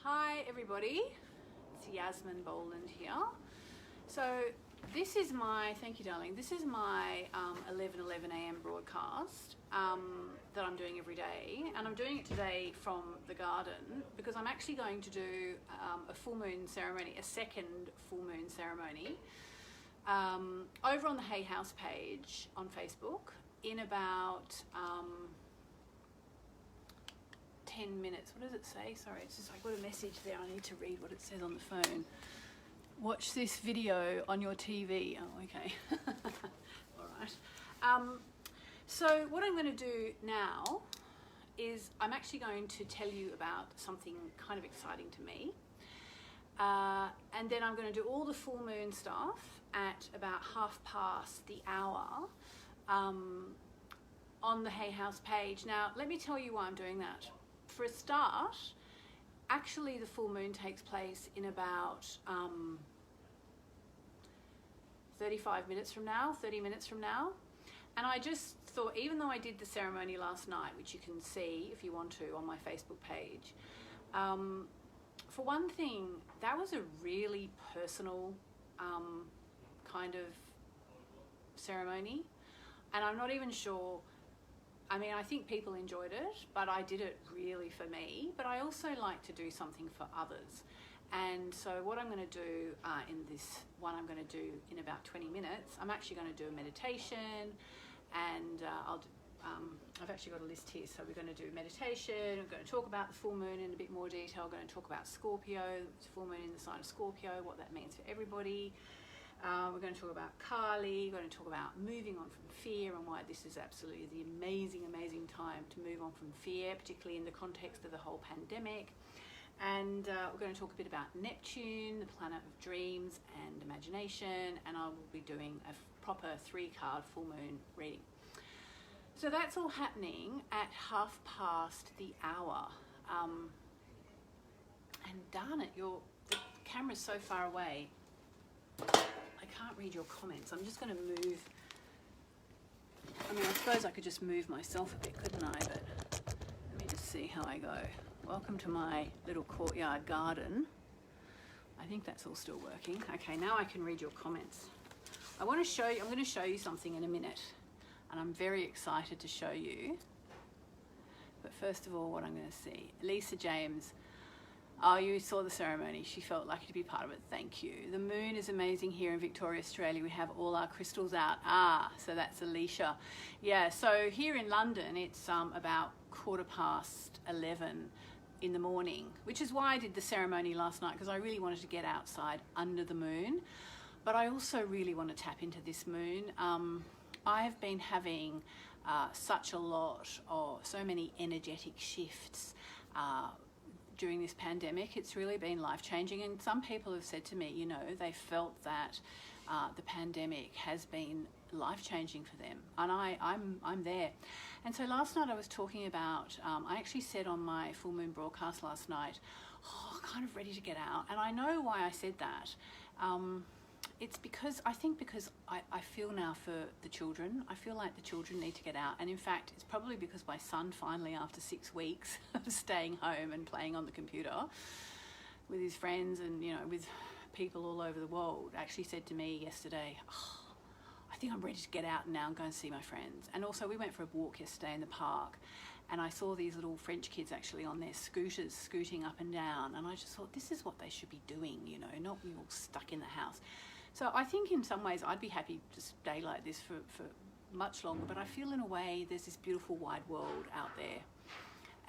Hi everybody, it's Yasmin Boland here. So this is my, thank you darling, this is my 11:11 a.m. broadcast that I'm doing every day, and I'm doing it today from the garden because I'm actually going to do a full moon ceremony, a second full moon ceremony over on the Hay House page on Facebook in about 10 minutes. What does it say? Sorry, it's just I got a message there. I need to read what it says on the phone. Watch this video on your TV. Oh, okay. All right. So what I'm going to do now is I'm actually going to tell you about something kind of exciting to me. And then I'm going to do all the full moon stuff at about 1:30 the hour on the Hay House page. Now, let me tell you why I'm doing that. For a start, actually the full moon takes place in about 35 minutes from now, 30 minutes from now. And I just thought, even though I did the ceremony last night, which you can see if you want to on my Facebook page, for one thing, that was a really personal kind of ceremony. And I'm not even sure, I mean, I think people enjoyed it, but I did it really for me. But I also like to do something for others. And so what I'm going to do in this one I'm going to do in about 20 minutes, I'm actually going to do a meditation, and I've actually got a list here. So we're going to do meditation, we're going to talk about the full moon in a bit more detail, we're going to talk about Scorpio, it's full moon in the sign of Scorpio, what that means for everybody. We're going to talk about Kali, we're going to talk about moving on from fear and why this is absolutely the amazing time to move on from fear, particularly in the context of the whole pandemic. And we're going to talk a bit about Neptune, the planet of dreams and imagination, and I will be doing a proper 3-card full moon reading. So that's all happening at 1:30 the hour. And darn it, the camera's so far away, I can't read your comments. I'm just going to move. I mean, I suppose I could just move myself a bit, couldn't I? But let me just see how I go. Welcome to my little courtyard garden. I think that's all still working. Okay, now I can read your comments. I'm going to show you something in a minute, and I'm very excited to show you. But first of all, what I'm going to see. Lisa James. Oh, you saw the ceremony. She felt lucky to be part of it. Thank you. The moon is amazing here in Victoria, Australia. We have all our crystals out. So that's Alicia. Yeah, so here in London, it's about 11:15 in the morning, which is why I did the ceremony last night, because I really wanted to get outside under the moon. But I also really want to tap into this moon. I have been having such a lot of, so many energetic shifts during this pandemic. It's really been life-changing, and some people have said to me, you know, they felt that the pandemic has been life-changing for them, and I'm there. And so last night I was talking about, I actually said on my full moon broadcast last night, kind of ready to get out. And I know why I said that. It's because I feel now for the children. I feel like the children need to get out. And in fact, it's probably because my son finally, after 6 weeks of staying home and playing on the computer with his friends and, you know, with people all over the world, actually said to me yesterday, I think I'm ready to get out now and go and see my friends. And also we went for a walk yesterday in the park, and I saw these little French kids actually on their scooters scooting up and down. And I just thought, this is what they should be doing, you know, not be all stuck in the house. So I think in some ways I'd be happy to stay like this for much longer, but I feel in a way there's this beautiful wide world out there,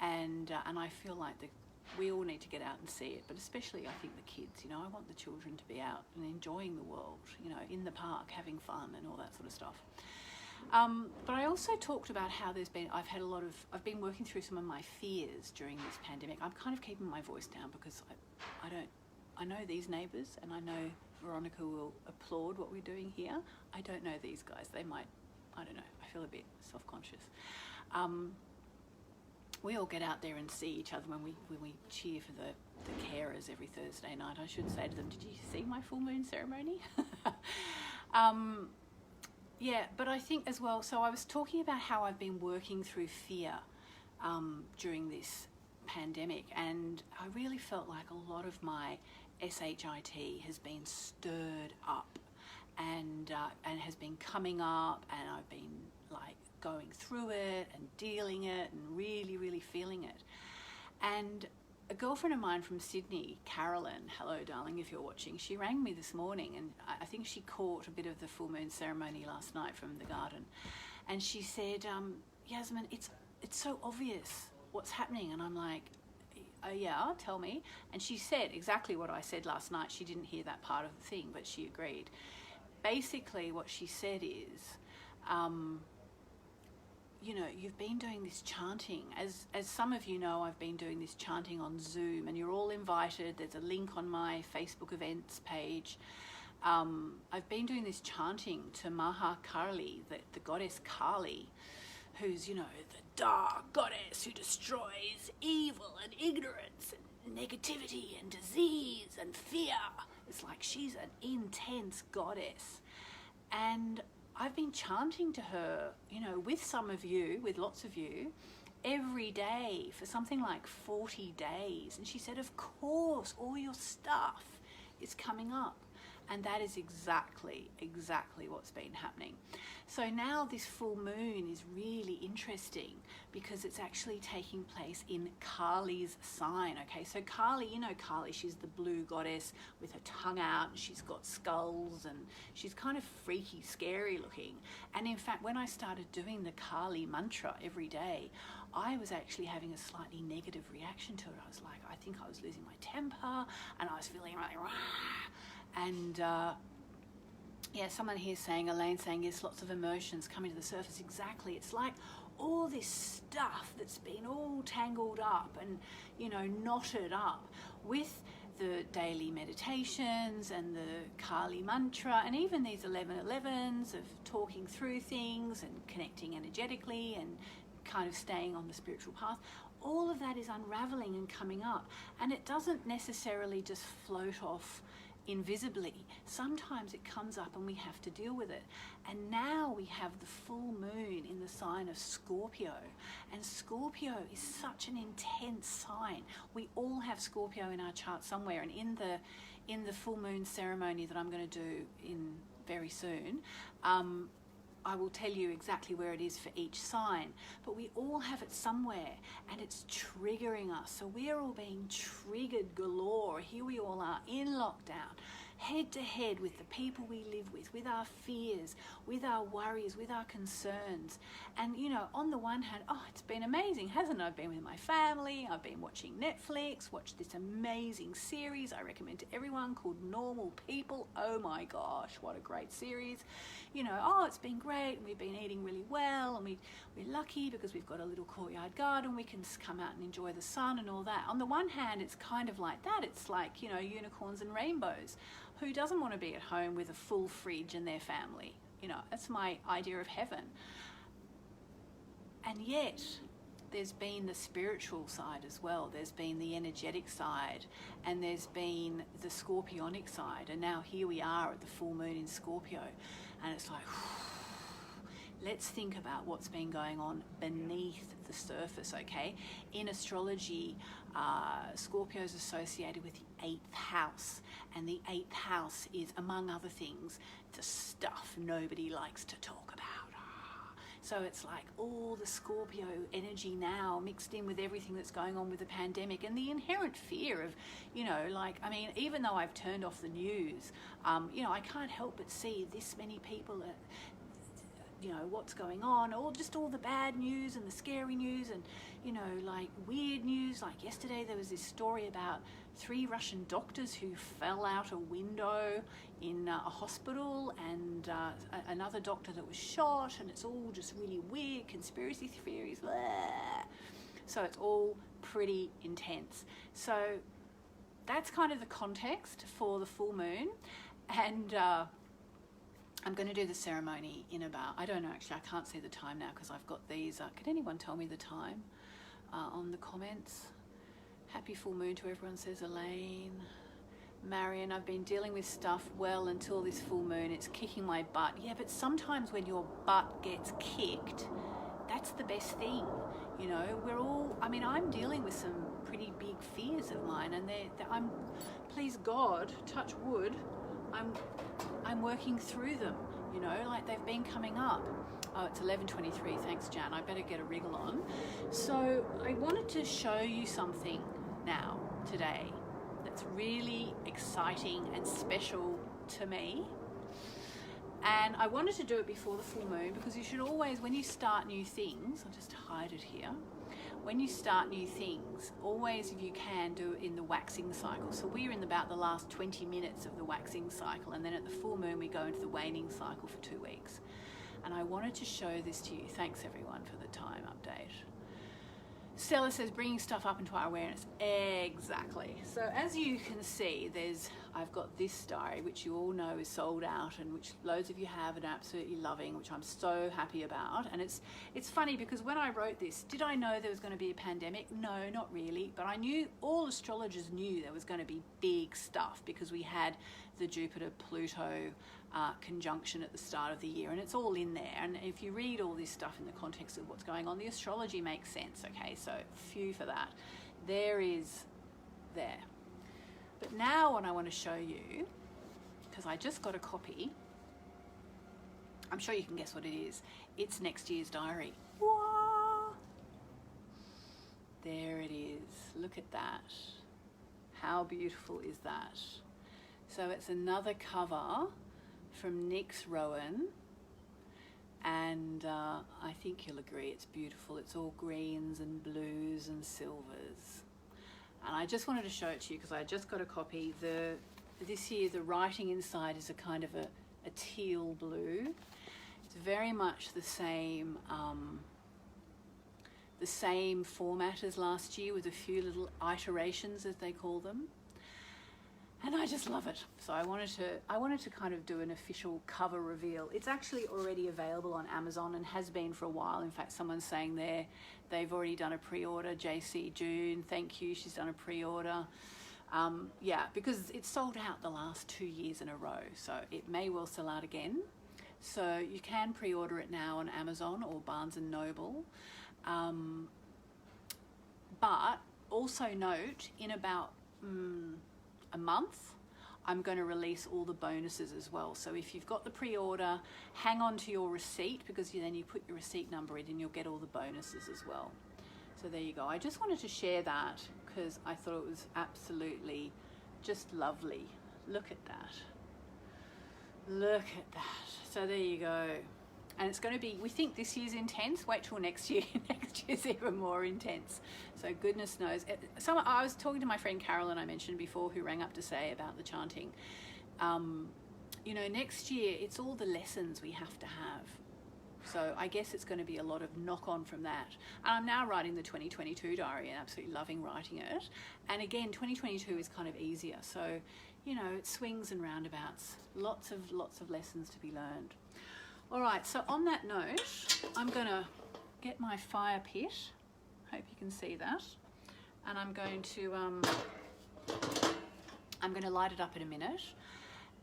and I feel like we all need to get out and see it, but especially I think the kids, you know, I want the children to be out and enjoying the world, you know, in the park, having fun and all that sort of stuff. But I also talked about how I've been working through some of my fears during this pandemic. I'm kind of keeping my voice down because I know these neighbours, and I know Veronica will applaud what we're doing here. I don't know these guys. They might, I don't know, I feel a bit self-conscious. We all get out there and see each other when we cheer for the carers every Thursday night. I should say to them, did you see my full moon ceremony? Yeah, but I think as well, so I was talking about how I've been working through fear during this pandemic, and I really felt like a lot of my SHIT has been stirred up and has been coming up, and I've been like going through it and dealing it and really, really feeling it. And a girlfriend of mine from Sydney, Carolyn, hello darling if you're watching, she rang me this morning, and I think she caught a bit of the full moon ceremony last night from the garden, and she said, Yasmin, it's so obvious what's happening. And I'm like, yeah, tell me. And she said exactly what I said last night. She didn't hear that part of the thing, but she agreed. Basically what she said is, you know, you've been doing this chanting. As some of you know, I've been doing this chanting on Zoom, and you're all invited. There's a link on my Facebook events page. I've been doing this chanting to Maha Kali, the goddess Kali, who's, you know, the dark goddess who destroys evil and ignorance and negativity and disease and fear. It's like she's an intense goddess. And I've been chanting to her, you know, with some of you, with lots of you, every day for something like 40 days. And she said, of course, all your stuff is coming up. And that is exactly what's been happening. So now this full moon is really interesting because it's actually taking place in Kali's sign. Okay, so Kali, you know Kali, she's the blue goddess with her tongue out, and she's got skulls, and she's kind of freaky, scary looking. And in fact, when I started doing the Kali mantra every day, I was actually having a slightly negative reaction to it. I was like, I think I was losing my temper, and I was feeling like, rah. And yeah, someone here saying, Elaine saying, yes, lots of emotions coming to the surface. Exactly. It's like all this stuff that's been all tangled up and, you know, knotted up with the daily meditations and the Kali mantra, and even these 1111s of talking through things and connecting energetically and kind of staying on the spiritual path. All of that is unraveling and coming up, and it doesn't necessarily just float off invisibly. Sometimes it comes up and we have to deal with it. And now we have the full moon in the sign of Scorpio, and Scorpio is such an intense sign. We all have Scorpio in our chart somewhere, and in the full moon ceremony that I'm going to do in very soon, I will tell you exactly where it is for each sign, but we all have it somewhere, and it's triggering us. So we're all being triggered galore. Here we all are in lockdown, head to head with the people we live with our fears, with our worries, with our concerns. And, you know, on the one hand, oh, it's been amazing, hasn't it? I've been with my family, I've been watching Netflix, watched this amazing series I recommend to everyone called Normal People. Oh my gosh, what a great series. You know, oh, it's been great, and we've been eating really well, and we're lucky because we've got a little courtyard garden, we can just come out and enjoy the sun and all that. On the one hand, it's kind of like that. It's like, you know, unicorns and rainbows. Who doesn't want to be at home with a full fridge and their family? You know, that's my idea of heaven. And yet, there's been the spiritual side as well. There's been the energetic side, and there's been the scorpionic side. And now here we are at the full moon in Scorpio. And it's like, let's think about what's been going on beneath the surface, okay? In astrology, Scorpio is associated with the 8th house. And the 8th house is, among other things, the stuff nobody likes to talk about. So it's like all the Scorpio energy now mixed in with everything that's going on with the pandemic and the inherent fear of, you know, like, I mean, even though I've turned off the news, you know, I can't help but see this many people, you know, what's going on, or just all the bad news and the scary news and, you know, like weird news. Like yesterday there was this story about 3 Russian doctors who fell out a window in a hospital, and another doctor that was shot, and it's all just really weird conspiracy theories. Blah. So it's all pretty intense. So that's kind of the context for the full moon, and I'm going to do the ceremony in about, I don't know, actually I can't see the time now because I've got these. Could anyone tell me the time on the comments? Happy full moon to everyone, says Elaine. Marion, I've been dealing with stuff well until this full moon. It's kicking my butt. Yeah, but sometimes when your butt gets kicked, that's the best thing. You know, we're all, I mean, I'm dealing with some pretty big fears of mine, and I'm, please God, touch wood, I'm working through them, you know, like they've been coming up. Oh, it's 11:23, thanks Jan, I better get a wriggle on. So I wanted to show you something now, today, that's really exciting and special to me. And I wanted to do it before the full moon, because you should always, when you start new things, I'll just hide it here. When you start new things, always, if you can, do it in the waxing cycle. So we're in about the last 20 minutes of the waxing cycle, and then at the full moon we go into the waning cycle for 2 weeks. And I wanted to show this to you. Thanks everyone for the time update. Stella says, bringing stuff up into our awareness. Exactly. So as you can see, I've got this diary, which you all know is sold out, and which loads of you have and are absolutely loving, which I'm so happy about. And it's funny, because when I wrote this, did I know there was going to be a pandemic? No, not really. But I knew, all astrologers knew there was going to be big stuff, because we had the Jupiter-Pluto conjunction at the start of the year, and it's all in there. And if you read all this stuff in the context of what's going on, the astrology makes sense, okay? So phew for that. There. But now what I want to show you, because I just got a copy, I'm sure you can guess what it is. It's next year's diary. Whoa! There it is. Look at that. How beautiful is that? So it's another cover from Nyx Rowan, and I think you'll agree it's beautiful. It's all greens and blues and silvers, and I just wanted to show it to you because I just got a copy. This year the writing inside is a kind of a teal blue. It's very much the same format as last year, with a few little iterations, as they call them. And I just love it. So I wanted to kind of do an official cover reveal. It's actually already available on Amazon and has been for a while. In fact, someone's saying they've already done a pre-order. JC June, thank you, she's done a pre-order. Yeah, because it's sold out the last 2 years in a row, so it may well sell out again. So you can pre-order it now on Amazon or Barnes & Noble. But also note, in about a month, I'm going to release all the bonuses as well. So if you've got the pre-order, hang on to your receipt, because then you put your receipt number in and you'll get all the bonuses as well. So there you go. I just wanted to share that because I thought it was absolutely just lovely. Look at that. Look at that. So there you go. And it's going to be, we think this year's intense. Wait till next year. Next year's even more intense. So goodness knows. I was talking to my friend Carolyn, I mentioned before, who rang up to say about the chanting. You know, next year, it's all the lessons we have to have. So I guess it's going to be a lot of knock-on from that. And I'm now writing the 2022 diary and absolutely loving writing it. And again, 2022 is kind of easier. So, you know, it swings and roundabouts. Lots of lessons to be learned. All right, so on that note, I'm going to get my fire pit. Hope you can see that. And I'm going to light it up in a minute.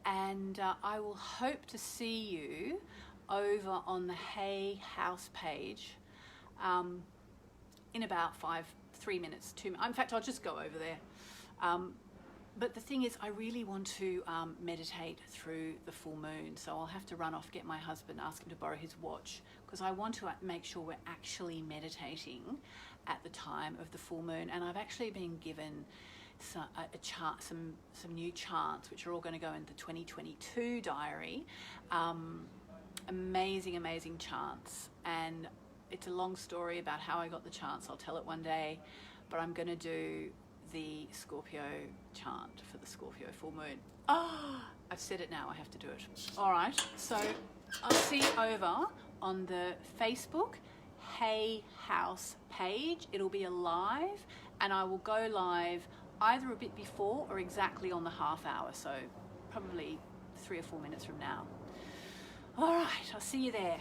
And I will hope to see you over on the Hay House page in about 3 minutes. In fact, I'll just go over there. But the thing is, I really want to meditate through the full moon. So I'll have to run off, get my husband, ask him to borrow his watch, because I want to make sure we're actually meditating at the time of the full moon. And I've actually been given some new chants, which are all going to go in the 2022 diary. Amazing chants. And it's a long story about how I got the chants. I'll tell it one day, but I'm going to do the Scorpio chant for the Scorpio full moon. I've said it now, I have to do it. All right, so I'll see you over on the Facebook Hay House page. It'll be a live, and I will go live either a bit before or exactly on the half hour, so probably 3 or 4 minutes from now. All right, I'll see you there.